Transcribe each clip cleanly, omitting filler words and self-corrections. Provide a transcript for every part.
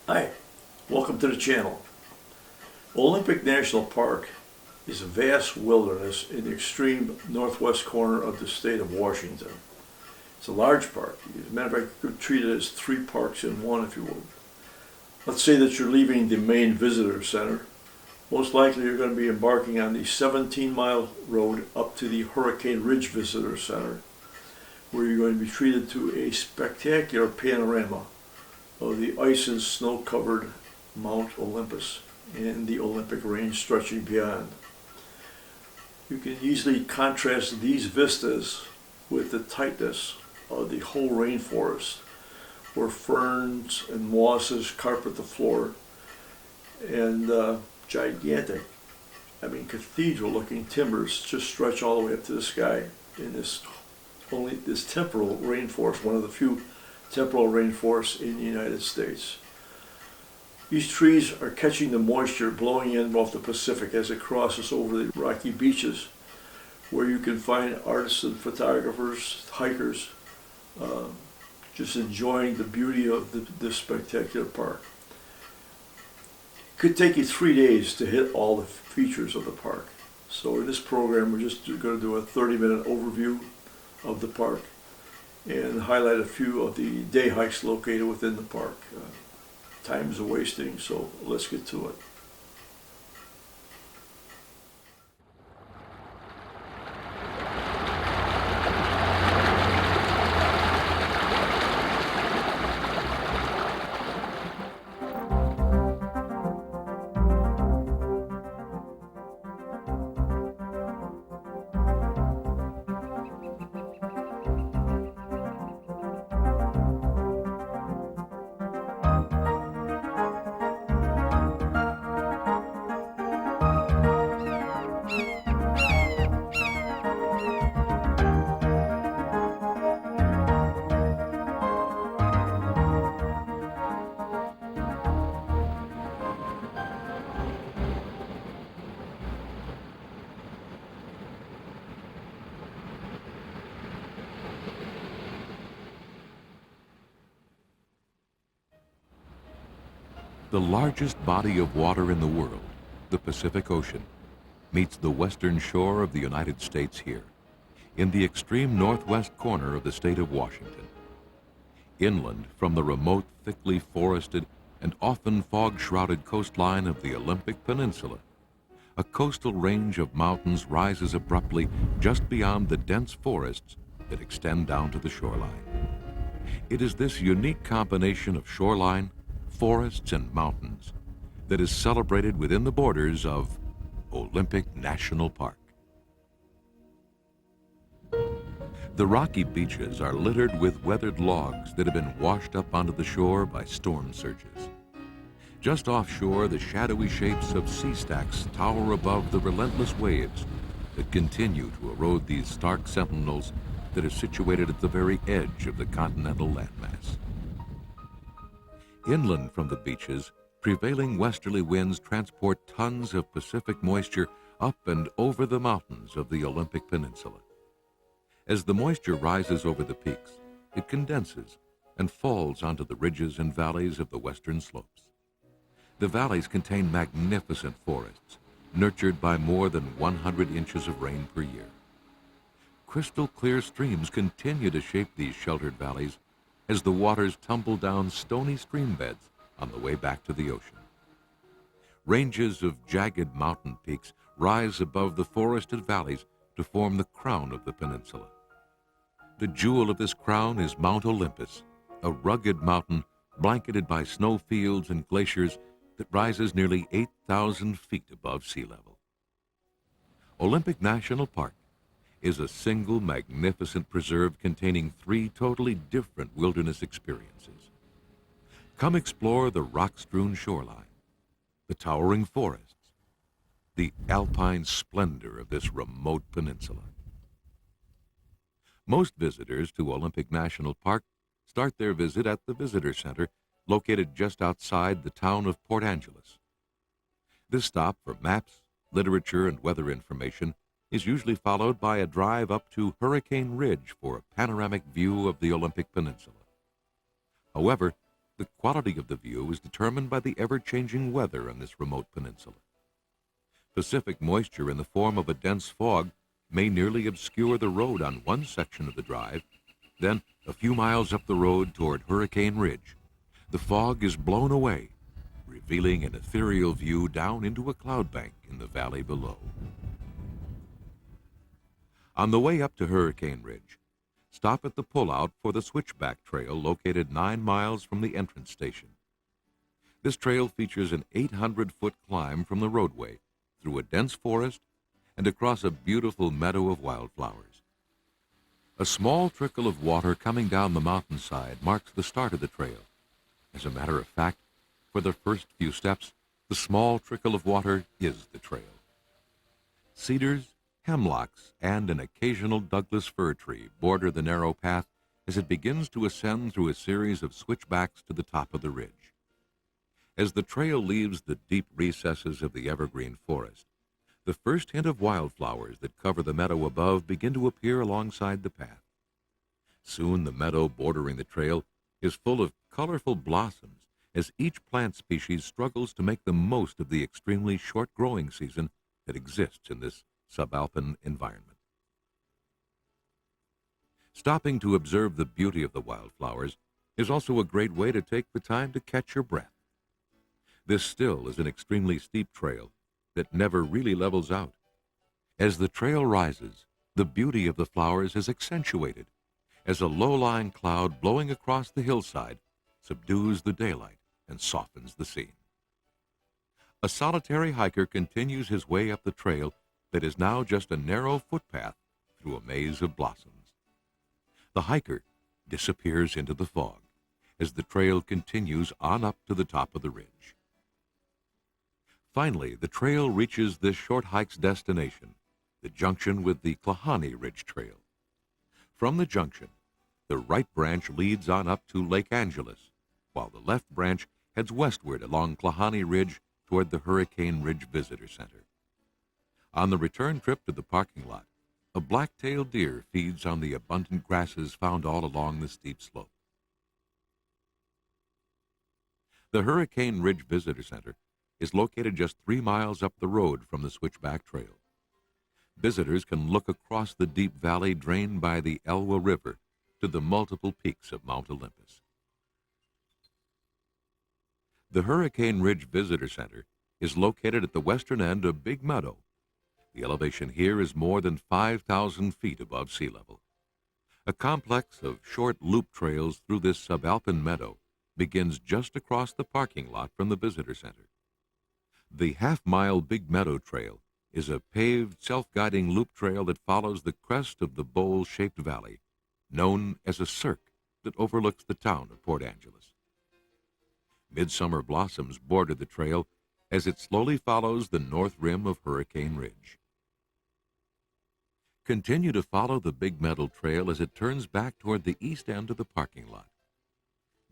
Hi, welcome to the channel. Olympic National Park is a vast wilderness in the extreme northwest corner of the state of Washington. It's a large park. As a matter of fact, you could treat it as 3 parks in one if you would. Let's say that you're leaving the main visitor center. Most likely you're going to be embarking on the 17-mile road up to the Hurricane Ridge Visitor Center, where you're going to be treated to a spectacular panorama of the ice and snow-covered Mount Olympus and the Olympic range stretching beyond. You can easily contrast these vistas with the tightness of the whole rainforest, where ferns and mosses carpet the floor, and gigantic, cathedral-looking timbers just stretch all the way up to the sky in this temporal rainforest, one of the few temporal rainforests in the United States. These trees are catching the moisture blowing in off the Pacific as it crosses over the rocky beaches, where you can find artists and photographers, hikers, just enjoying the beauty of this spectacular park. It could take you 3 days to hit all the features of the park. So in this program, we're just going to do a 30-minute overview of the park and highlight a few of the day hikes located within the park. Time's a wasting, so let's get to it. The largest body of water in the world, the Pacific Ocean, meets the western shore of the United States here, in the extreme northwest corner of the state of Washington. Inland from the remote, thickly forested and often fog-shrouded coastline of the Olympic Peninsula, a coastal range of mountains rises abruptly just beyond the dense forests that extend down to the shoreline. It is this unique combination of shoreline, forests, and mountains that is celebrated within the borders of Olympic National Park. The rocky beaches are littered with weathered logs that have been washed up onto the shore by storm surges. Just offshore, the shadowy shapes of sea stacks tower above the relentless waves that continue to erode these stark sentinels that are situated at the very edge of the continental landmass. Inland from the beaches, prevailing westerly winds transport tons of Pacific moisture up and over the mountains of the Olympic Peninsula. As the moisture rises over the peaks, it condenses and falls onto the ridges and valleys of the western slopes. The valleys contain magnificent forests, nurtured by more than 100 inches of rain per year. Crystal clear streams continue to shape these sheltered valleys as the waters tumble down stony stream beds on the way back to the ocean. Ranges of jagged mountain peaks rise above the forested valleys to form the crown of the peninsula. The jewel of this crown is Mount Olympus, a rugged mountain blanketed by snowfields and glaciers that rises nearly 8,000 feet above sea level. Olympic National Park is a single magnificent preserve containing 3 totally different wilderness experiences. Come explore the rock-strewn shoreline, the towering forests, the alpine splendor of this remote peninsula. Most visitors to Olympic National Park start their visit at the Visitor Center, located just outside the town of Port Angeles. This stop for maps, literature, and weather information is usually followed by a drive up to Hurricane Ridge for a panoramic view of the Olympic Peninsula. However, The quality of the view is determined by the ever-changing weather on this remote peninsula. Pacific moisture in the form of a dense fog may nearly obscure the road on one section of the drive. Then, a few miles up the road toward Hurricane Ridge, the fog is blown away, revealing an ethereal view down into a cloud bank in the valley below. On the way up to Hurricane Ridge, stop at the pullout for the Switchback Trail located 9 miles from the entrance station. This trail features an 800-foot climb from the roadway through a dense forest and across a beautiful meadow of wildflowers. A small trickle of water coming down the mountainside marks the start of the trail. As a matter of fact, for the first few steps, the small trickle of water is the trail. Cedars, hemlocks, and an occasional Douglas fir tree border the narrow path as it begins to ascend through a series of switchbacks to the top of the ridge. As the trail leaves the deep recesses of the evergreen forest, the first hint of wildflowers that cover the meadow above begin to appear alongside the path. Soon the meadow bordering the trail is full of colorful blossoms as each plant species struggles to make the most of the extremely short growing season that exists in this subalpine environment. Stopping to observe the beauty of the wildflowers is also a great way to take the time to catch your breath. This still is an extremely steep trail that never really levels out. As the trail rises, the beauty of the flowers is accentuated as a low-lying cloud blowing across the hillside subdues the daylight and softens the scene. A solitary hiker continues his way up the trail that is now just a narrow footpath through a maze of blossoms. The hiker disappears into the fog as the trail continues on up to the top of the ridge. Finally, the trail reaches this short hike's destination, the junction with the Klahani Ridge Trail. From the junction, the right branch leads on up to Lake Angeles, while the left branch heads westward along Klahani Ridge toward the Hurricane Ridge Visitor Center. On the return trip to the parking lot, a black-tailed deer feeds on the abundant grasses found all along the steep slope. The Hurricane Ridge Visitor Center is located just 3 miles up the road from the Switchback Trail. Visitors can look across the deep valley drained by the Elwha River to the multiple peaks of Mount Olympus. The Hurricane Ridge Visitor Center is located at the western end of Big Meadow. The elevation here is more than 5,000 feet above sea level. A complex of short loop trails through this subalpine meadow begins just across the parking lot from the visitor center. The half-mile Big Meadow Trail is a paved, self-guiding loop trail that follows the crest of the bowl-shaped valley, known as a cirque that overlooks the town of Port Angeles. Midsummer blossoms border the trail as it slowly follows the north rim of Hurricane Ridge. Continue to follow the Big Meadow Trail as it turns back toward the east end of the parking lot.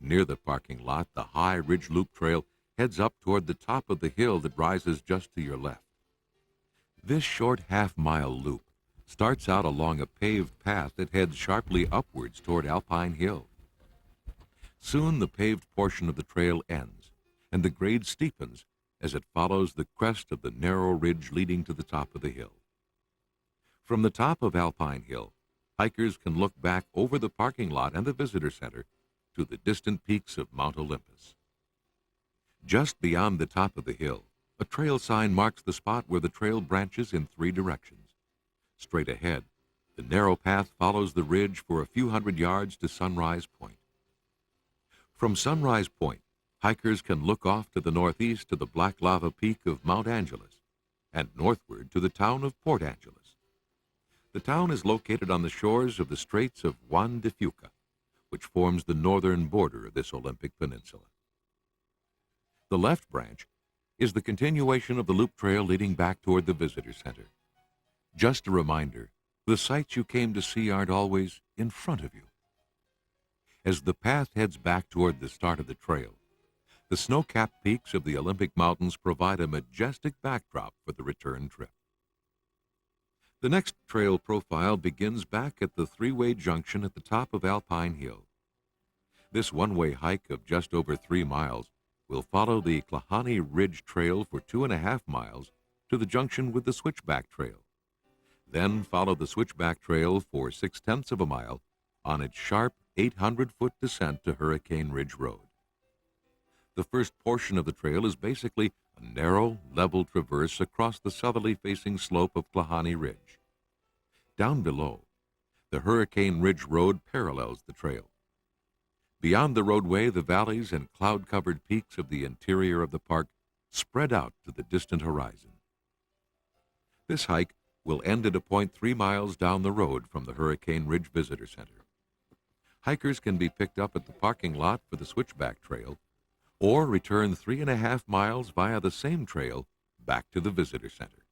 Near the parking lot, the High Ridge Loop Trail heads up toward the top of the hill that rises just to your left. This short half-mile loop starts out along a paved path that heads sharply upwards toward Alpine Hill. Soon the paved portion of the trail ends, and the grade steepens as it follows the crest of the narrow ridge leading to the top of the hill. From the top of Alpine Hill, hikers can look back over the parking lot and the visitor center to the distant peaks of Mount Olympus. Just beyond the top of the hill, a trail sign marks the spot where the trail branches in 3 directions. Straight ahead, the narrow path follows the ridge for a few hundred yards to Sunrise Point. From Sunrise Point, hikers can look off to the northeast to the black lava peak of Mount Angeles and northward to the town of Port Angeles. The town is located on the shores of the Straits of Juan de Fuca, which forms the northern border of this Olympic peninsula. The left branch is the continuation of the loop trail leading back toward the visitor center. Just a reminder, the sights you came to see aren't always in front of you. As the path heads back toward the start of the trail, the snow-capped peaks of the Olympic Mountains provide a majestic backdrop for the return trip. The next trail profile begins back at the 3-way junction at the top of Alpine Hill. This one-way hike of just over 3 miles will follow the Klahani Ridge Trail for 2.5 miles to the junction with the Switchback Trail. Then follow the Switchback Trail for 0.6 of a mile on its sharp 800-foot descent to Hurricane Ridge Road. The first portion of the trail is basically a narrow, level traverse across the southerly-facing slope of Klahani Ridge. Down below, the Hurricane Ridge Road parallels the trail. Beyond the roadway, the valleys and cloud-covered peaks of the interior of the park spread out to the distant horizon. This hike will end at a point 3 miles down the road from the Hurricane Ridge Visitor Center. Hikers can be picked up at the parking lot for the Switchback Trail or return 3.5 miles via the same trail back to the Visitor Center.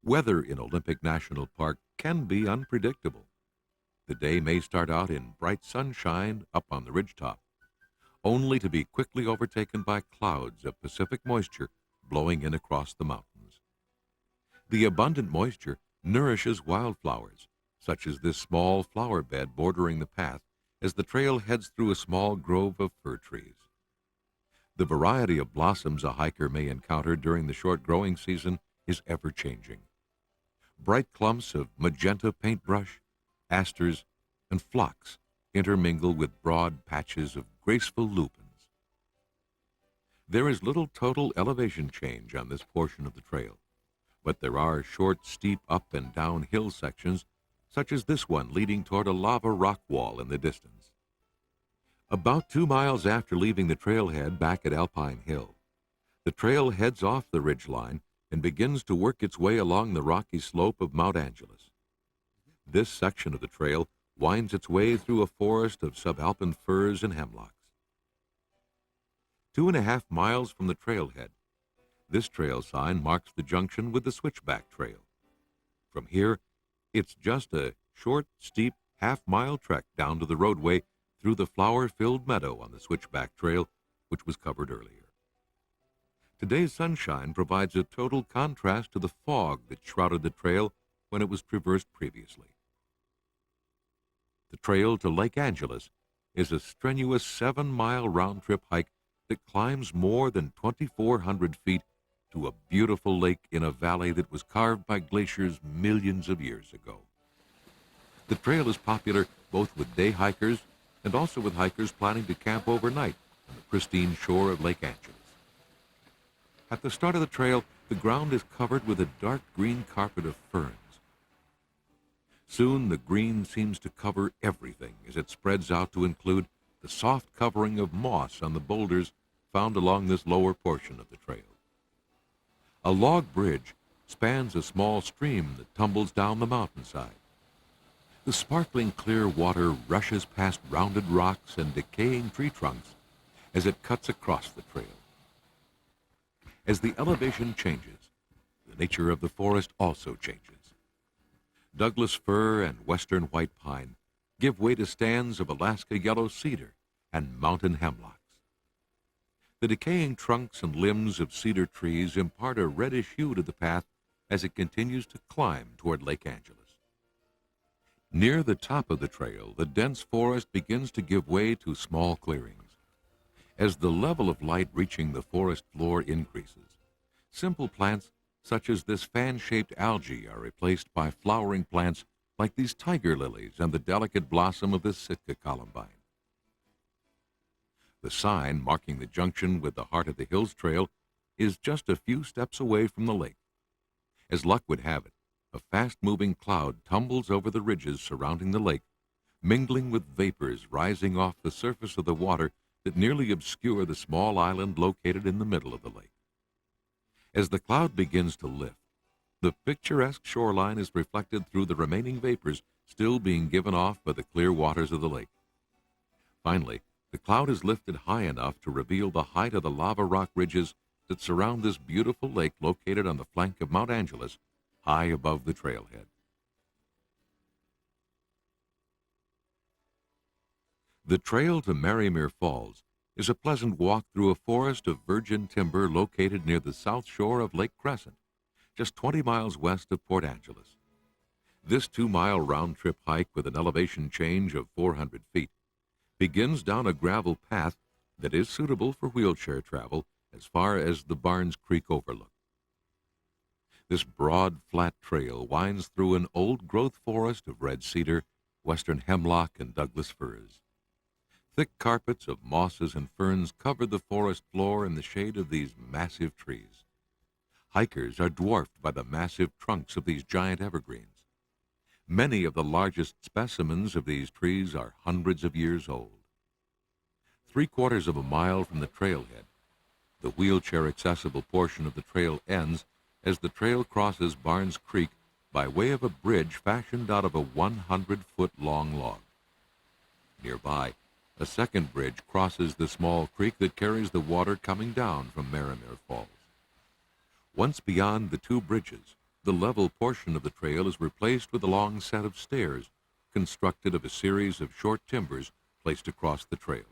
Weather in Olympic National Park can be unpredictable. The day may start out in bright sunshine up on the ridgetop, only to be quickly overtaken by clouds of Pacific moisture blowing in across the mountains. The abundant moisture nourishes wildflowers, such as this small flower bed bordering the path as the trail heads through a small grove of fir trees. The variety of blossoms a hiker may encounter during the short growing season is ever-changing. Bright clumps of magenta paintbrush, asters, and phlox intermingle with broad patches of graceful lupins. There is little total elevation change on this portion of the trail, but there are short, steep up and down hill sections, such as this one leading toward a lava rock wall in the distance. About 2 miles after leaving the trailhead back at Alpine Hill, the trail heads off the ridgeline and begins to work its way along the rocky slope of Mount Angeles. This section of the trail winds its way through a forest of subalpine firs and hemlocks. 2.5 miles from the trailhead, this trail sign marks the junction with the Switchback Trail. From here, it's just a short, steep half-mile trek down to the roadway through the flower-filled meadow on the Switchback Trail, which was covered earlier. Today's sunshine provides a total contrast to the fog that shrouded the trail when it was traversed previously. The trail to Lake Angeles is a strenuous 7-mile round-trip hike that climbs more than 2,400 feet to a beautiful lake in a valley that was carved by glaciers millions of years ago. The trail is popular both with day hikers and also with hikers planning to camp overnight on the pristine shore of Lake Angeles. At the start of the trail, the ground is covered with a dark green carpet of ferns. Soon the green seems to cover everything as it spreads out to include the soft covering of moss on the boulders found along this lower portion of the trail. A log bridge spans a small stream that tumbles down the mountainside. The sparkling clear water rushes past rounded rocks and decaying tree trunks as it cuts across the trail. As the elevation changes, the nature of the forest also changes. Douglas fir and western white pine give way to stands of Alaska yellow cedar and mountain hemlocks. The decaying trunks and limbs of cedar trees impart a reddish hue to the path as it continues to climb toward Lake Angeles. Near the top of the trail, the dense forest begins to give way to small clearings. As the level of light reaching the forest floor increases, simple plants such as this fan-shaped algae are replaced by flowering plants like these tiger lilies and the delicate blossom of the Sitka columbine. The sign marking the junction with the Heart of the Hills Trail is just a few steps away from the lake. As luck would have it, a fast-moving cloud tumbles over the ridges surrounding the lake, mingling with vapors rising off the surface of the water that nearly obscure the small island located in the middle of the lake. As the cloud begins to lift, the picturesque shoreline is reflected through the remaining vapors still being given off by the clear waters of the lake. Finally, the cloud is lifted high enough to reveal the height of the lava rock ridges that surround this beautiful lake located on the flank of Mount Angeles, high above the trailhead. The trail to Marymere Falls is a pleasant walk through a forest of virgin timber located near the south shore of Lake Crescent, just 20 miles west of Port Angeles. This 2-mile round-trip hike with an elevation change of 400 feet begins down a gravel path that is suitable for wheelchair travel as far as the Barnes Creek overlook. This broad, flat trail winds through an old-growth forest of red cedar, western hemlock, and Douglas firs. Thick carpets of mosses and ferns cover the forest floor in the shade of these massive trees. Hikers are dwarfed by the massive trunks of these giant evergreens. Many of the largest specimens of these trees are hundreds of years old. 3/4 of a mile from the trailhead, the wheelchair-accessible portion of the trail ends as the trail crosses Barnes Creek by way of a bridge fashioned out of a 100-foot-long log. Nearby, a second bridge crosses the small creek that carries the water coming down from Marimere Falls. Once beyond the two bridges, the level portion of the trail is replaced with a long set of stairs constructed of a series of short timbers placed across the trail.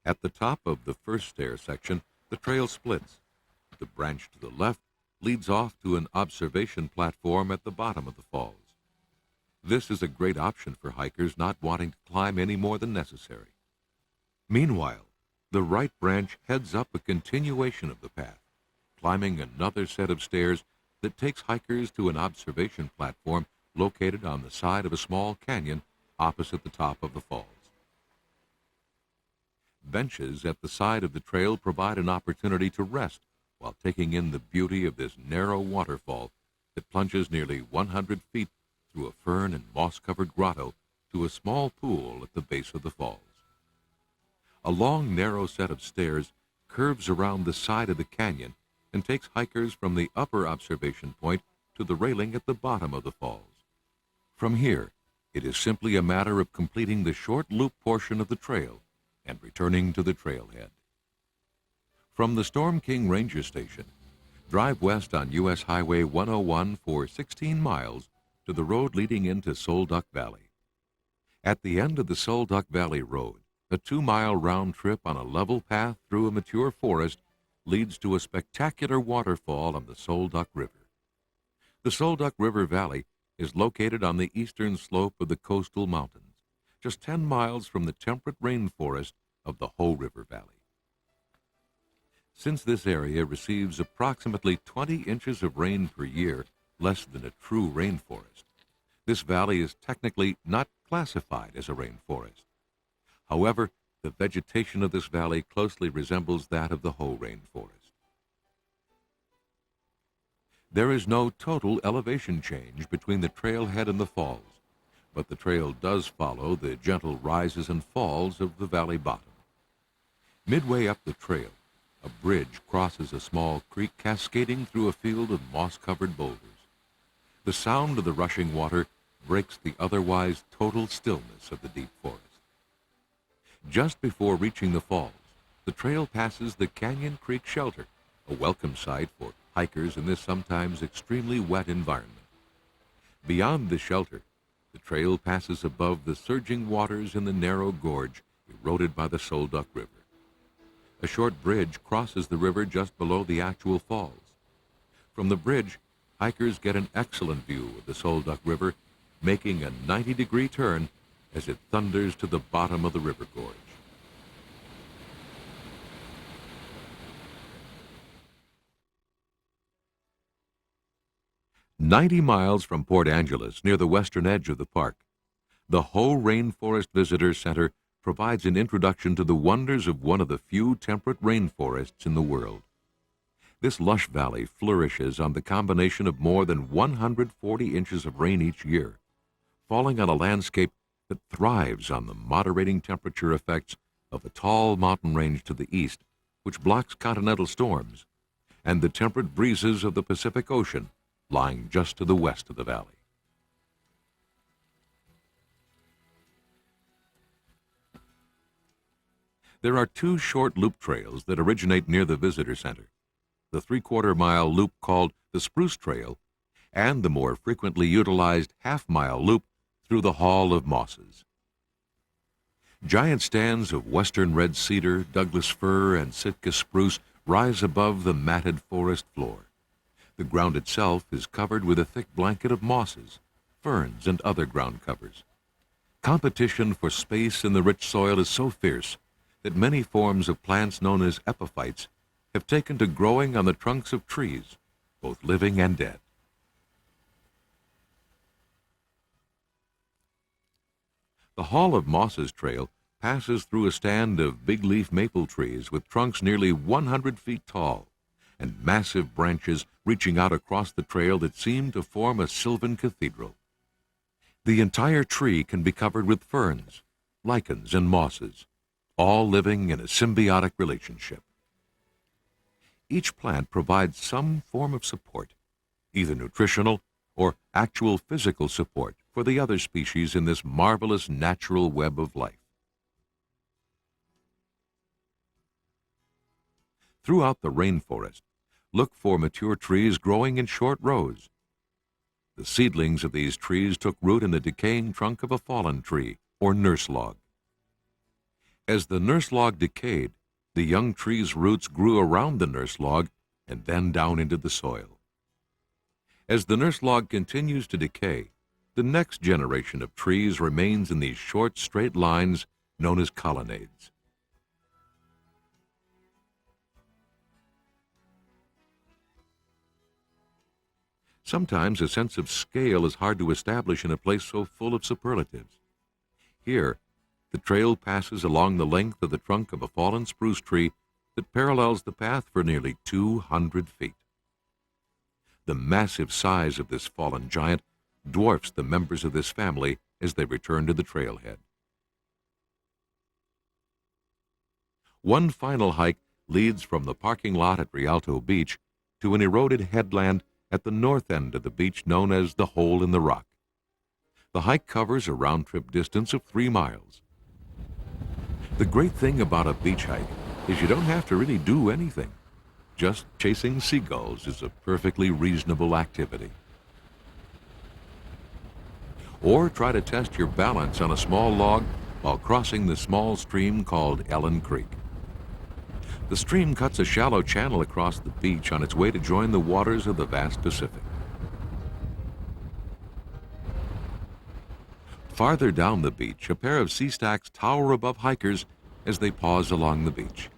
At the top of the first stair section, the trail splits. The branch to the left leads off to an observation platform at the bottom of the falls. This is a great option for hikers not wanting to climb any more than necessary. Meanwhile, the right branch heads up a continuation of the path, climbing another set of stairs that takes hikers to an observation platform located on the side of a small canyon opposite the top of the falls. Benches at the side of the trail provide an opportunity to rest while taking in the beauty of this narrow waterfall that plunges nearly 100 feet through a fern and moss-covered grotto to a small pool at the base of the falls. A long, narrow set of stairs curves around the side of the canyon and takes hikers from the upper observation point to the railing at the bottom of the falls. From here, it is simply a matter of completing the short loop portion of the trail and returning to the trailhead. From the Storm King Ranger Station, drive west on U.S. Highway 101 for 16 miles to the road leading into Solduck Valley. At the end of the Solduck Valley Road, a 2-mile round trip on a level path through a mature forest leads to a spectacular waterfall on the Solduck River. The Solduck River Valley is located on the eastern slope of the coastal mountains, just 10 miles from the temperate rainforest of the Hoh River Valley. Since this area receives approximately 20 inches of rain per year, less than a true rainforest, this valley is technically not classified as a rainforest. However, the vegetation of this valley closely resembles that of the Hoh rainforest. There is no total elevation change between the trailhead and the falls, but the trail does follow the gentle rises and falls of the valley bottom. Midway up the trail, a bridge crosses a small creek cascading through a field of moss-covered boulders. The sound of the rushing water breaks the otherwise total stillness of the deep forest. Just before reaching the falls, the trail passes the Canyon Creek Shelter, a welcome sight for hikers in this sometimes extremely wet environment. Beyond the shelter, the trail passes above the surging waters in the narrow gorge eroded by the Solduck River. A short bridge crosses the river just below the actual falls. From the bridge, hikers get an excellent view of the Solduck River, making a 90-degree turn as it thunders to the bottom of the river gorge. "90 miles from Port Angeles, near the western edge of the park, the Hoh Rainforest Visitor Center provides an introduction to the wonders of one of the few temperate rainforests in the world. This lush valley flourishes on the combination of more than 140 inches of rain each year, falling on a landscape that thrives on the moderating temperature effects of a tall mountain range to the east, which blocks continental storms, and the temperate breezes of the Pacific Ocean lying just to the west of the valley. There are two short loop trails that originate near the visitor center, the 3/4-mile loop called the Spruce Trail and the more frequently utilized half-mile loop through the Hall of Mosses. Giant stands of western red cedar, Douglas fir, and Sitka spruce rise above the matted forest floor. The ground itself is covered with a thick blanket of mosses, ferns, and other ground covers. Competition for space in the rich soil is so fierce that many forms of plants known as epiphytes have taken to growing on the trunks of trees, both living and dead. The Hall of Mosses Trail passes through a stand of big-leaf maple trees with trunks nearly 100 feet tall and massive branches reaching out across the trail that seem to form a sylvan cathedral. The entire tree can be covered with ferns, lichens, and mosses, all living in a symbiotic relationship. Each plant provides some form of support, either nutritional or actual physical support for the other species in this marvelous natural web of life. Throughout the rainforest, look for mature trees growing in short rows. The seedlings of these trees took root in the decaying trunk of a fallen tree, or nurse log. As the nurse log decayed, the young tree's roots grew around the nurse log and then down into the soil. As the nurse log continues to decay, the next generation of trees remains in these short, straight lines known as colonnades. Sometimes a sense of scale is hard to establish in a place so full of superlatives. Here, the trail passes along the length of the trunk of a fallen spruce tree that parallels the path for nearly 200 feet. The massive size of this fallen giant dwarfs the members of this family as they return to the trailhead. One final hike leads from the parking lot at Rialto Beach to an eroded headland at the north end of the beach known as the Hole in the Rock. The hike covers a round-trip distance of 3 miles. The great thing about a beach hike is you don't have to really do anything. Just chasing seagulls is a perfectly reasonable activity. Or try to test your balance on a small log while crossing the small stream called Ellen Creek. The stream cuts a shallow channel across the beach on its way to join the waters of the vast Pacific. Farther down the beach, a pair of sea stacks tower above hikers as they pause along the beach.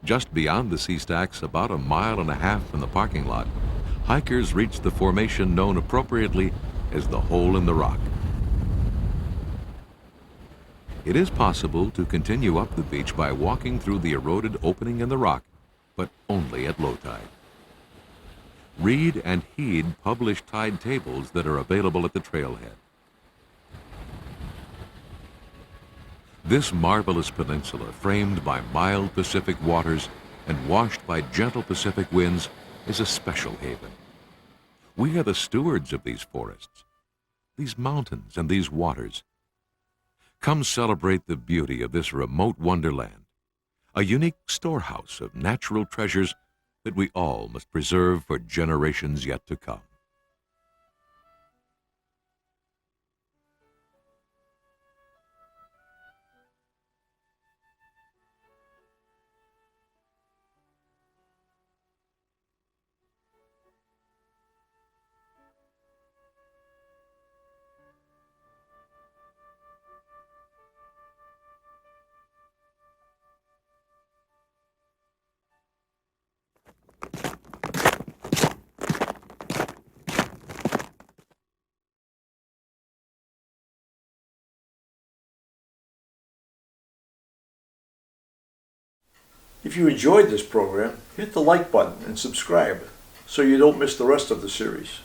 Just beyond the sea stacks, about 1.5 miles from the parking lot, hikers reach the formation known appropriately as the Hole in the Rock. It is possible to continue up the beach by walking through the eroded opening in the rock, but only at low tide. Read and heed published tide tables that are available at the trailhead. This marvelous peninsula, framed by mild Pacific waters and washed by gentle Pacific winds, is a special haven. We are the stewards of these forests, these mountains, and these waters. Come celebrate the beauty of this remote wonderland, a unique storehouse of natural treasures that we all must preserve for generations yet to come. If you enjoyed this program, hit the like button and subscribe so you don't miss the rest of the series.